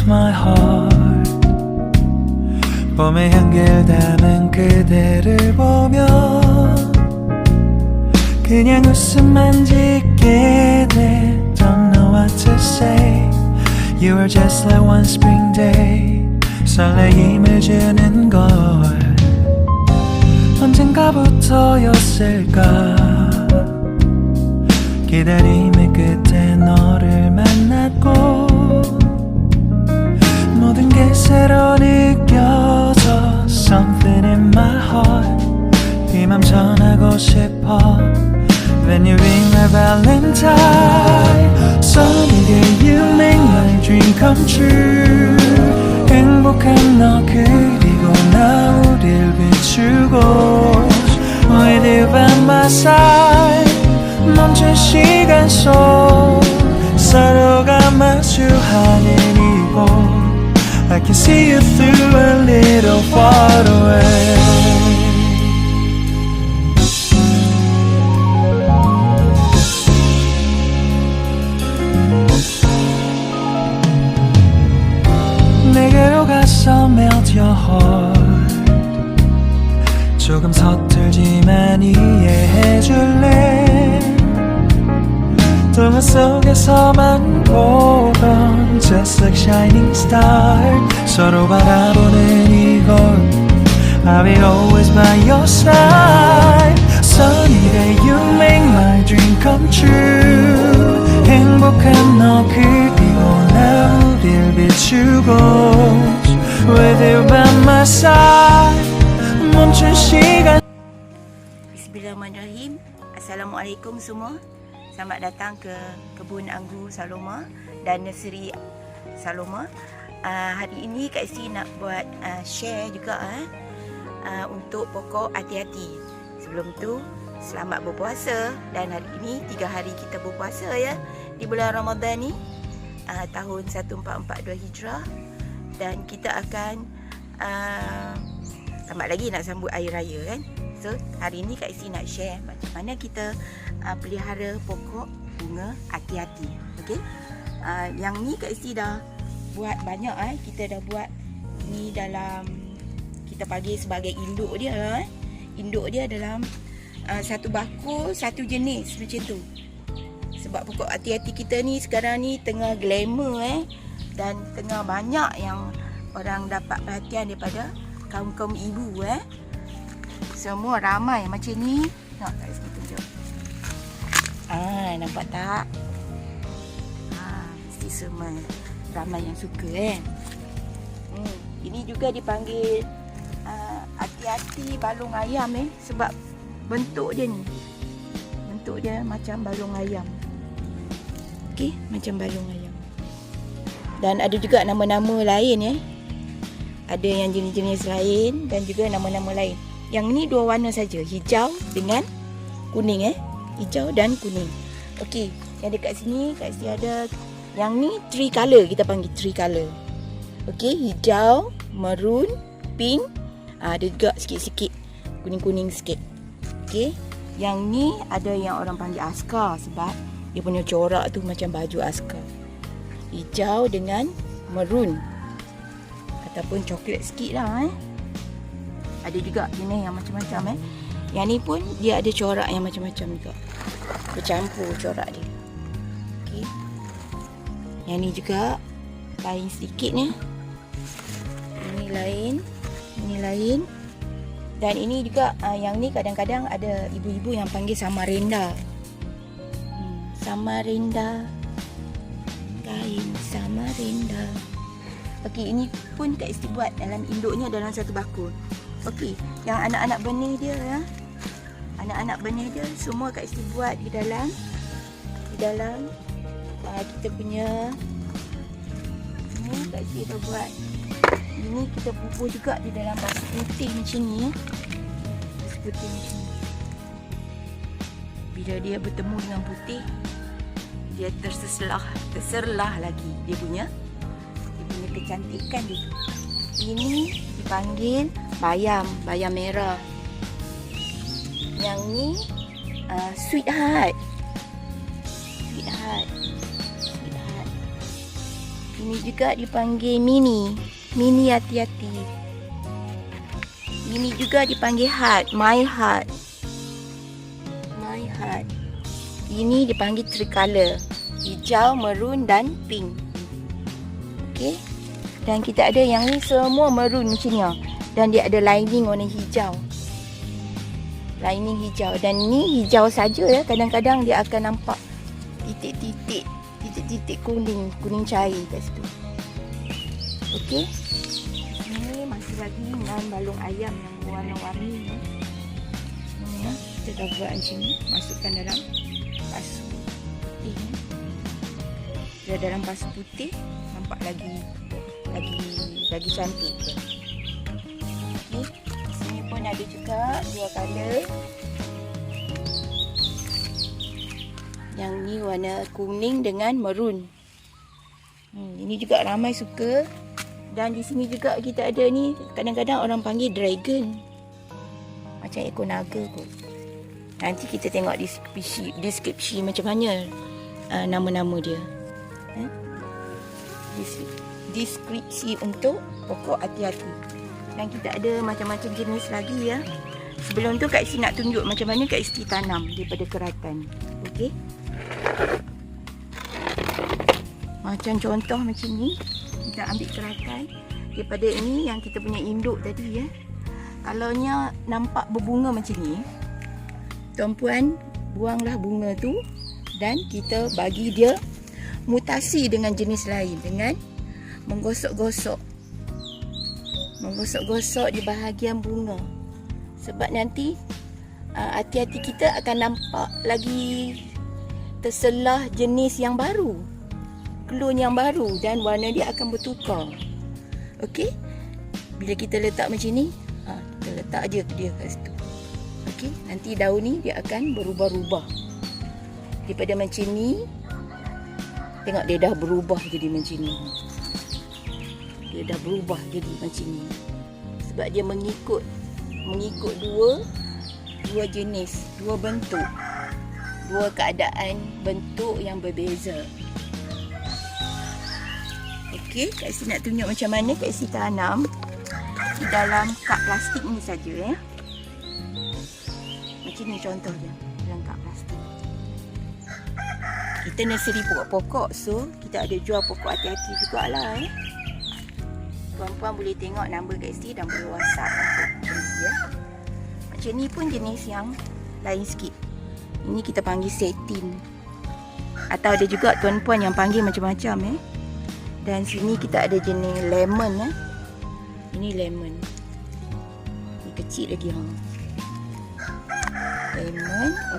my heart. 봄의 향기를 담은 그대를 보며 그냥 웃음만 짓게 돼. Don't know what to say. You were just like one spring day. 설레임을 주는 걸 언젠가부터였을까. 기다림의 끝에 너를 만났고 모든 게 새로 느껴져. Something in my heart. 네 맘 전하고 싶어. When you ring my valentine. Sunny day you make my dream come true. 행복한 너 그리고 나 우릴 비추고 With you by my side. 멈춘 시간 속 서로가 마주하는 이곳 I can see you through a little far away. 내게로 가서 melt your heart. 조금 서툴지만 이해해줄래. 동화 속에서만 보던 Just like shining star. 서로 바라보는 이곳 I will always by your side. Sunny day you make my dream come true. 행복한 너 그리고 나 우릴 비추고 With you by my side. 멈춘 시간. Bismillahirrahmanirrahim. Assalamualaikum semua. Selamat datang ke kebun anggur Saloma dan nursery Saloma. Hari ini Kak Esti nak buat share juga untuk pokok hati-hati. Sebelum tu, selamat berpuasa. Dan hari ini 3 hari kita berpuasa ya di bulan Ramadan ni, tahun 1442 Hijrah. Dan kita akan lambat lagi nak sambut Hari Raya kan. So hari ini Kak Esti nak share macam mana kita pelihara pokok bunga hati-hati. Okey. Yang ni Kak Esti dah buat banyak kita dah buat ni dalam, kita panggil sebagai induk dia Induk dia dalam satu bakul, satu jenis macam tu. Sebab pokok hati-hati kita ni sekarang ni tengah glamour dan tengah banyak yang orang dapat perhatian daripada kaum-kaum ibu Semua ramai macam ni. Nak Kak Esti tunjuk. Nampak tak? Mesti semua ramai yang suka Ini juga dipanggil hati-hati balung ayam sebab bentuk dia ni. Bentuk dia macam balung ayam. Okey, macam balung ayam. Dan ada juga nama-nama lain Ada yang jenis-jenis lain dan juga nama-nama lain. Yang ni 2 warna saja, hijau dengan kuning Hijau dan kuning. Okey, yang dekat sini Kak Esti ada yang ni 3 color, kita panggil 3 color. Okey, hijau, maroon, pink. Ada juga sikit-sikit kuning-kuning sikit. Okey, yang ni ada yang orang panggil askar sebab dia punya corak tu macam baju askar. Hijau dengan maroon ataupun coklat sikit lah Ada juga jenis yang macam-macam Yang ni pun dia ada corak yang macam-macam juga, bercampur corak dia. Okey. Yang ni juga lain sedikit ni. Ini lain, ini lain. Dan ini juga yang ni kadang-kadang ada ibu-ibu yang panggil samarinda. Samarinda. Kain samarinda. Okey, ini pun Kak Esti buat dalam induknya dalam satu bakul. Okey, yang anak-anak benih dia anak-anak benih dia semua Kak Esti buat di dalam kita punya ni. Kak Esti dah buat ini, kita bubuh juga di dalam basi putih macam ni basi putih macam ni. Bila dia bertemu dengan putih, dia terserlah lagi dia punya kecantikan dia. Ini dipanggil bayam merah. Yang ni sweetheart. Ini juga dipanggil mini. Mini hati-hati. Ini juga dipanggil heart. My heart. My heart. Ini dipanggil tricolor. Hijau, maroon dan pink. Okey. Dan kita ada yang ni semua maroon macam ni. Dan dia ada lining warna hijau. Lining hijau. Dan ni hijau saja ya. Kadang-kadang dia akan nampak titik-titik kuning. Kuning cair kat situ. Okey. Ini masih lagi dengan balung ayam yang warna-warni. Ini ya. Kita dah buat macam ni. Masukkan dalam pasu putih. Dah dalam pasu putih. Nampak lagi cantik. Okey. Sini pun ada juga 2 color. Yang ni warna kuning dengan maroon. Ini juga ramai suka. Dan di sini juga kita ada ni, kadang-kadang orang panggil dragon. Macam ekor naga kot. Nanti kita tengok deskripsi macam mana nama-nama dia. Deskripsi untuk pokok hati-hati. Dan kita ada macam-macam jenis lagi ya. Sebelum tu Kak Isti nak tunjuk macam mana Kak Isti tanam daripada keratan. Okey. Macam contoh macam ni. Kita ambil keratan daripada ini yang kita punya induk tadi ya. Kalaunya nampak berbunga macam ni, tuan-puan buanglah bunga tu dan kita bagi dia mutasi dengan jenis lain dengan menggosok-gosok di bahagian bunga. Sebab nanti hati-hati kita akan nampak lagi terselah jenis yang baru, klon yang baru dan warna dia akan bertukar. Okey. Bila kita letak macam ni, kita letak je dia kat situ. Okey, nanti daun ni dia akan berubah-ubah. Daripada macam ni, tengok dia dah berubah jadi macam ni. Dia dah berubah jadi macam ni. Sebab dia mengikut dua jenis, dua bentuk, dua keadaan bentuk yang berbeza. Okey, Kak Isti nak tunjuk macam mana Kak Isti tanam di dalam kap plastik ni saja ya. Macam ni contoh dia dalam kap plastik. Kita nursery pokok-pokok, so kita ada jual pokok hati-hati jugalah ya. Puan-puan boleh tengok nombor Kak Isti dan boleh WhatsApp untuk beli ya. Macam ni pun jenis yang lain sikit. Ini kita panggil satin. Atau ada juga tuan-puan yang panggil macam-macam ya. Dan sini kita ada jenis lemon ya. Ini lemon. Ini kecil lagi lemon.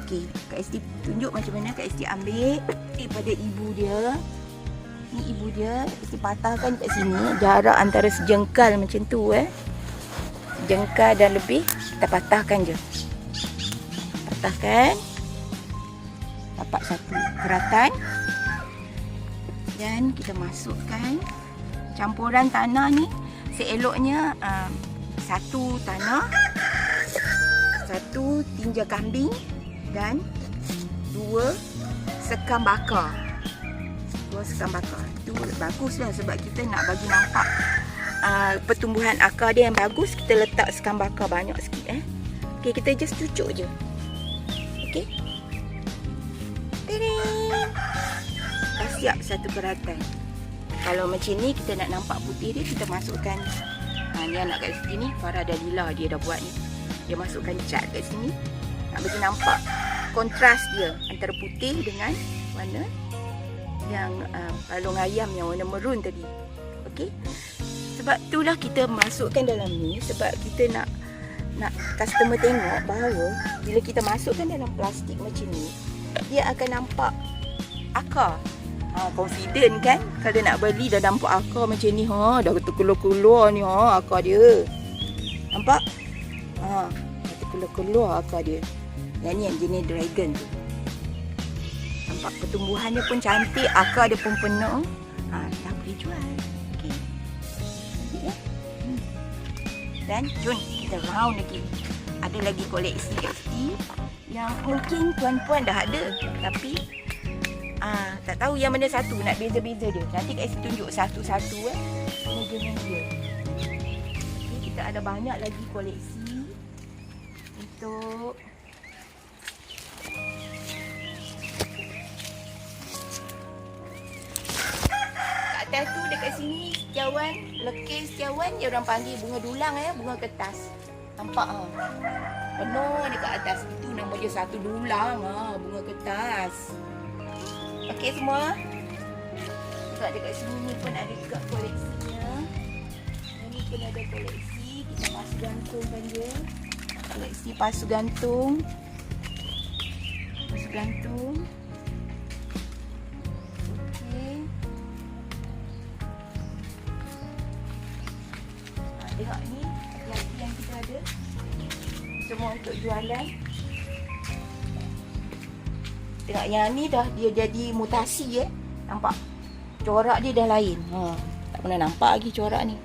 Okey, Kak Isti tunjuk macam mana Kak Isti ambil daripada ibu dia. Ni ibu dia, Kak Isti patahkan kat sini. Jarak antara sejengkal macam tu sejengkal dan lebih, kita patahkan je. Patahkan. Dapat satu keratan. Dan kita masukkan campuran tanah ni. Seeloknya satu tanah, satu tinja kambing dan 2 sekam bakar. 2 sekam bakar. Itu baguslah sebab kita nak bagi nampak pertumbuhan akar dia yang bagus. Kita letak sekam bakar banyak sikit Okey, kita just cucuk je. Okey. Dah siap satu keratan. Kalau macam ni kita nak nampak putih dia, kita masukkan ni anak kat sini ni, Farah Dalila dia dah buat ni. Dia masukkan cat kat sini. Nak bagi nampak kontras dia antara putih dengan warna yang balung ayam yang warna maroon tadi. Okey. Sebab itulah kita masukkan dalam ni, sebab kita nak customer tengok bahawa bila kita masukkan dalam plastik macam ni, dia akan nampak akar. Confident kan? Kalau nak beli dah nampak akar macam ni dah terkeluar-keluar ni akar dia. Nampak? Dah terkeluar-keluar akar dia. Yang ni yang jenis dragon tu. Nampak pertumbuhannya pun cantik, akar dia pun penuh. Dah boleh jual. Okey. Ya. Dan jom kita round lagi. Ada lagi koleksi yang mungkin puan-puan dah ada, tapi Tak tahu yang mana satu, nak beza-beza dia. Nanti Kak Isi tunjuk satu-satu jenis dia. Okay, kita ada banyak lagi koleksi untuk kat atas tu dekat sini setiawan, lekis setiawan dia orang panggil bunga dulang bunga kertas. Nampak penuh dekat atas itu nama dia satu dulang bunga kertas. Okey semua. Juga dekat sini ni pun ada juga koleksinya. Ini pun ada koleksi. Kita pasu gantungkan dia. Koleksi pasu gantung. Pasu gantung. Okey. Tengok ni lagi yang kita ada. Semua untuk jualan. Tengok yang ni dah dia jadi mutasi Nampak? Corak dia dah lain. Tak pernah nampak lagi corak ni.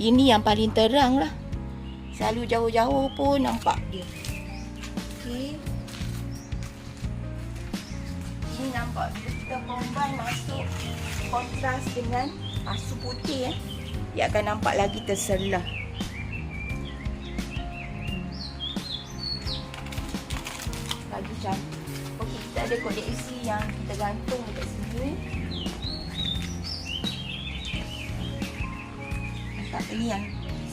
Ini yang paling terang lah. Selalu jauh-jauh pun nampak dia. Okey. Ini nampak bila kita combine masuk kontras dengan pasu putih dia akan nampak lagi terselah. Lagi cantik. Okey, kita ada koleksi yang kita gantung dekat sini. Nampak ini yang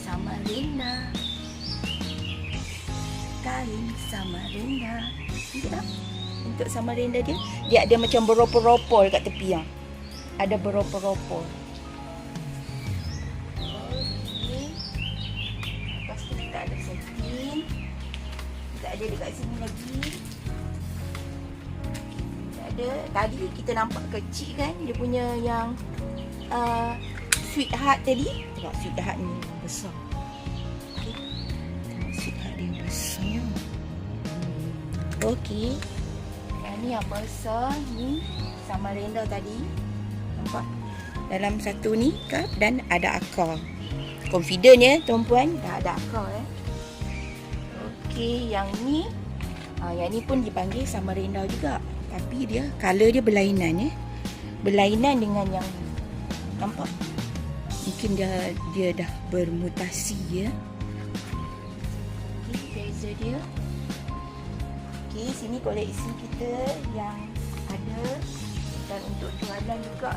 Samarinda. Kain Samarinda. Nampak tak? Untuk Samarinda dia ada macam beropor-ropor kat tepi ada beropor-ropor. Okey. Lepas tu kita ada satin. Kita ada dekat sini lagi. Tadi kita nampak kecil kan dia punya yang sweetheart tadi. Tengok sweetheart ni besar. Okay. Tengok sweetheart dia besar. Okey. Yang ni yang besar ni Samarinda tadi. Nampak? Dalam satu ni cup dan ada akar. Confident tuan-puan, dah ada akar Okey, yang ni pun dipanggil Samarinda juga. Tapi dia color dia berlainan berlainan dengan yang ni. Nampak? Mungkin dia dah bermutasi Okey, beza dia. Okey, sini koleksi kita yang ada dan untuk jualan juga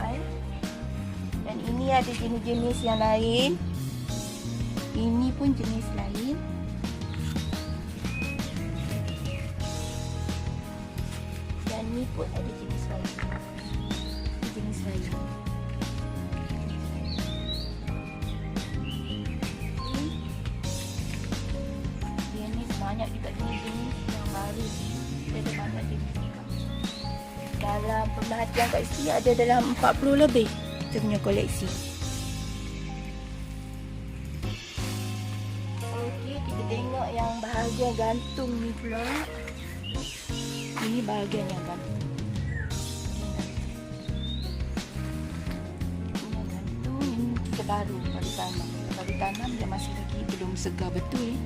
Dan ini ada jenis-jenis yang lain. Ini pun jenis lain. Ni pun ada jenis lain. Jenis lain. Dia ni banyak juga jenis-jenis yang baru. Dia ada banyak jenis juga. Dalam pemerhatian kat sini ada dalam 40 lebih kita punya koleksi. Okey, kita tengok yang bahagian gantung ni pula. Ini bahagian yang gantung. Ini yang gantung. Ini kita baru tanam. Baru tanam dia masih lagi belum segar betul.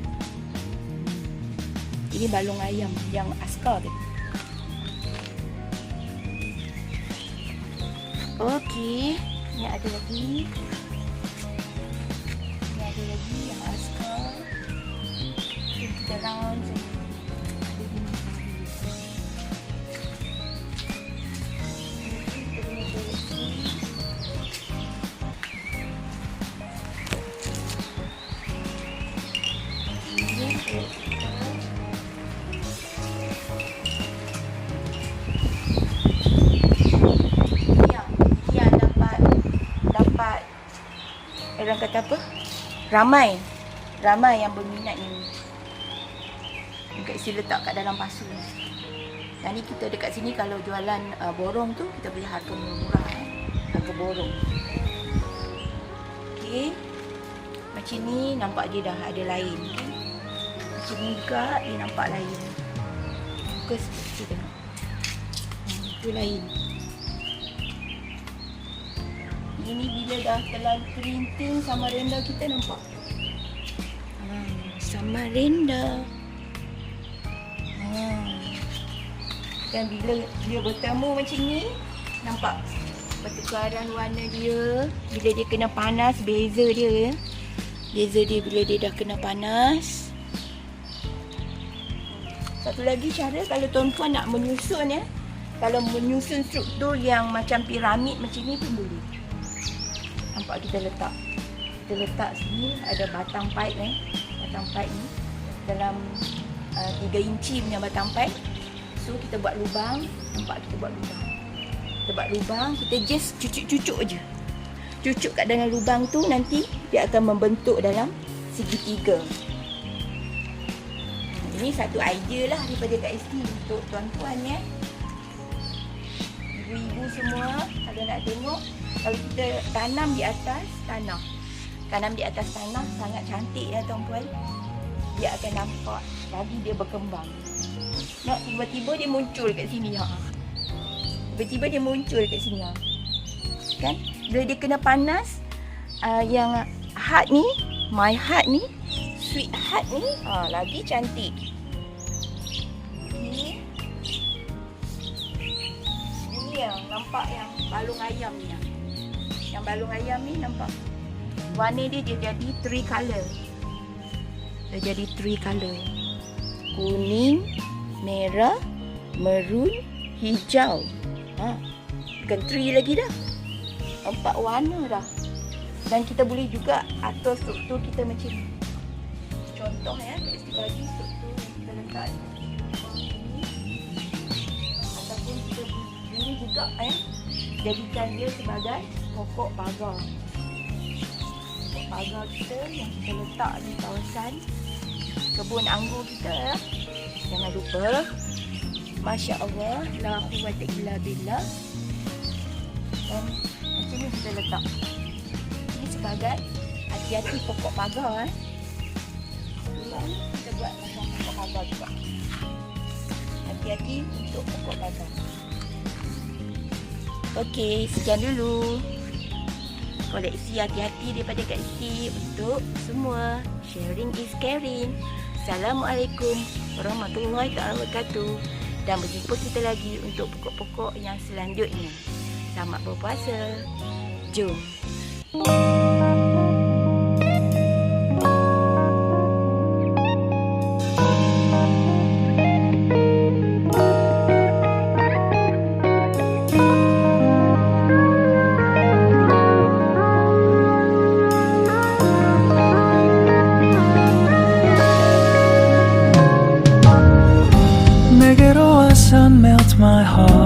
Ini balung ayam yang askar tadi. Okey, ini ada lagi. Ini ada lagi yang askar. Kita round saja. Orang kata apa? Ramai yang berminat ni. Dekat sini letak kat dalam pasu. Dan ni kita dekat sini kalau jualan borong tu kita beli harga murah harga borong. Okey. Macam ni nampak dia dah ada lain. Macam ni juga dia nampak lain. Fokus kita tengok. Itu lain. Ini bila dah telah printing Samarinda kita nampak. Samarinda. Kita Dan bila dia bertemu macam ni, nampak pertukaran warna dia. Bila dia kena panas, beza dia. Beza dia bila dia dah kena panas. Satu lagi cara kalau tuan-tuan nak menyusun ya. Kalau menyusun struktur yang macam piramid macam ni pun boleh. Nampak kita letak. Kita letak sini ada batang pipe Batang pipe ni dalam 3 inci punya batang pipe. So kita buat lubang. Nampak kita buat lubang. Kita buat lubang, kita just cucuk-cucuk je. Cucuk kat dalam lubang tu nanti dia akan membentuk dalam segitiga. Ini satu idea lah daripada Kak Esti untuk tuan-tuan ya. Ibu-ibu semua kalau nak tengok, kalau kita tanam di atas tanah. Tanam di atas tanah sangat cantik ya tuan-tuan. Dia akan nampak lagi dia berkembang. Nak tiba-tiba dia muncul kat sini ha. Tiba-tiba dia muncul kat sini ha. Kan? Bila dia kena panas, yang heart ni, my heart ni, sweet heart ni, lagi cantik. Okay. Ini yang nampak yang balung ayam ni. Yang balung ayam ni nampak warna dia jadi 3 color. Dia jadi 3 color. Kuning, merah, merun, hijau. Bukan 3 lagi dah. 4 warna dah. Dan kita boleh juga atur struktur kita macam ni. Contoh ya, Esti bagi struktur yang kita letak ni. Ataupun kita boleh juga jadikan dia sebagai pokok pagar. Pokok pagar kita yang kita letak di kawasan kebun anggur kita ya. Jangan lupa. Masya Allah, la quwwata illa billah. Dan macam ni kita letak. Ini sebagai hati-hati pokok pagar kita buat macam pokok pagar juga. Hati-hati untuk pokok pagar. Okey, sekian dulu koleksi hati-hati daripada Kak Esti untuk semua. Sharing is caring. Assalamualaikum warahmatullahi wabarakatuh. Dan berjumpa kita lagi untuk pokok-pokok yang selanjutnya. Selamat berpuasa. Jom. 내게로 와서 melt my heart